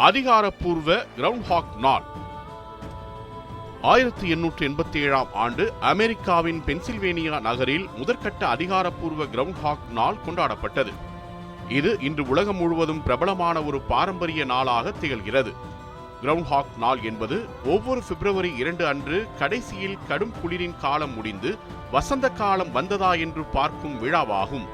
அதிகாரப்பூர்வ ground hack நாள் 1887 ஆண்டு அமெரிக்காவின் பென்சில்வேனியா நகரில் முதற்கட்ட அதிகாரப்பூர்வ கிரவுண்ட் ஹாக் நாள் கொண்டாடப்பட்டது. இது இன்று உலகம் முழுவதும் பிரபலமான ஒரு பாரம்பரிய நாளாக திகழ்கிறது. கிரவுண்ட் ஹாக் நாள் என்பது ஒவ்வொரு பிப்ரவரி 2 அன்று கடைசியில் கடும் குளிரின் காலம் முடிந்து வசந்த காலம் வந்ததா என்று பார்க்கும் விழாவாகும்.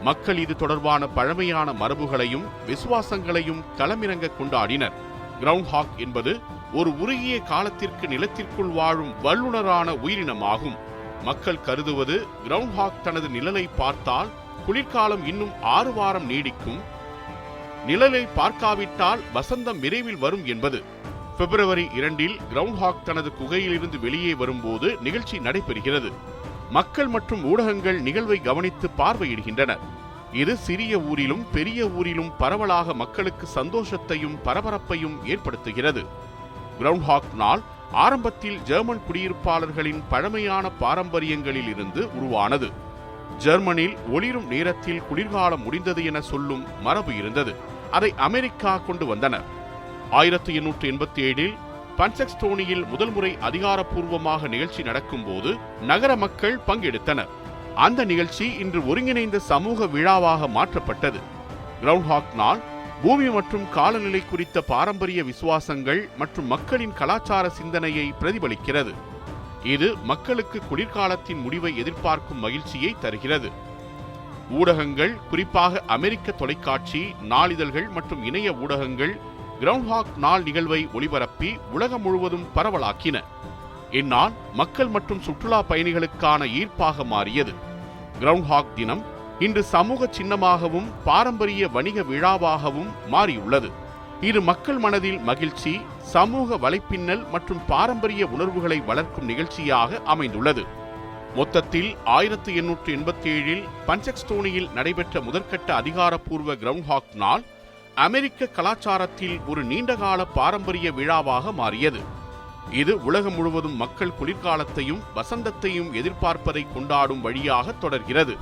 மக்கள் இது தொடர்பான பழமையான மரபுகளையும் விசுவாசங்களையும் களமிறங்க கொண்டாடினர். கிரவுண்ட் ஹாக் என்பது ஒரு உருகிய காலத்திற்கு நிலத்திற்குள் வாழும் வல்லுநரான உயிரினமாகும். மக்கள் கருதுவது கிரவுண்ட் ஹாக் தனது நிழலை பார்த்தால் குளிர்காலம் இன்னும் 6 வாரம் நீடிக்கும், நிழலை பார்க்காவிட்டால் வசந்தம் விரைவில் வரும் என்பது. பிப்ரவரி 2 கிரவுண்ட் ஹாக் தனது குகையிலிருந்து வெளியே வரும்போது நிகழ்ச்சி நடைபெறுகிறது. மக்கள் மற்றும் ஊடகங்கள் நிகழ்வை கவனித்து பார்வையிடுகின்றனர். இது சிறிய ஊரிலும் பெரிய ஊரிலும் பரவலாக மக்களுக்கு சந்தோஷத்தையும் பரபரப்பையும் ஏற்படுத்துகிறது. கிரவுண்ட் ஹாக் நாள் ஆரம்பத்தில் ஜெர்மன் குடியிருப்பாளர்களின் பழமையான பாரம்பரியங்களில் இருந்து உருவானது. ஜெர்மனில் ஒளிரும் நேரத்தில் குளிர்காலம் முடிந்தது என சொல்லும் மரபு இருந்தது. அதை அமெரிக்கா கொண்டு வந்தனர். 1887 பன்செக்ஸ்டோனியில் முதல் முறை அதிகாரப்பூர்வமாக நிகழ்ச்சி நடக்கும் போது நகர மக்கள் பங்கெடுத்தனர். அந்த நிகழ்ச்சி இன்று ஒருங்கிணைந்த சமூக விழாவாக மாற்றப்பட்டது. கிரவுண்ட் ஹாக் நாள் பூமி மற்றும் காலநிலை குறித்த பாரம்பரிய விசுவாசங்கள் மற்றும் மக்களின் கலாச்சார சிந்தனையை பிரதிபலிக்கிறது. இது மக்களுக்கு குளிர்காலத்தின் முடிவை எதிர்பார்க்கும் மகிழ்ச்சியை தருகிறது. ஊடகங்கள், குறிப்பாக அமெரிக்க தொலைக்காட்சி, நாளிதழ்கள் மற்றும் இணைய ஊடகங்கள் கிரவுண்ட் ஹாக் நாள் நிகழ்வை ஒளிபரப்பி உலகம் முழுவதும் பரவலாக்கின. இந்நாள் மக்கள் மற்றும் சுற்றுலா பயணிகளுக்கான ஈர்ப்பாக மாறியது. கிரவுண்ட் ஹாக் தினம் இன்று சமூக சின்னமாகவும் பாரம்பரிய வணிக விழாவாகவும் மாறியுள்ளது. இது மக்கள் மனதில் மகிழ்ச்சி, சமூக வலைப்பின்னல் மற்றும் பாரம்பரிய உணர்வுகளை வளர்க்கும் நிகழ்ச்சியாக அமைந்துள்ளது. மொத்தத்தில் 1887 பன்செக்ஸ்டோனியில் நடைபெற்ற முதற்கட்ட அதிகாரப்பூர்வ கிரவுண்ட் ஹாக் நாள் அமெரிக்க கலாச்சாரத்தில் ஒரு நீண்டகால பாரம்பரிய விழாவாக மாறியது. இது உலகம் முழுவதும் மக்கள் குளிர்காலத்தையும் வசந்தத்தையும் எதிர்பார்ப்பதை கொண்டாடும் வழியாக தொடர்கிறது.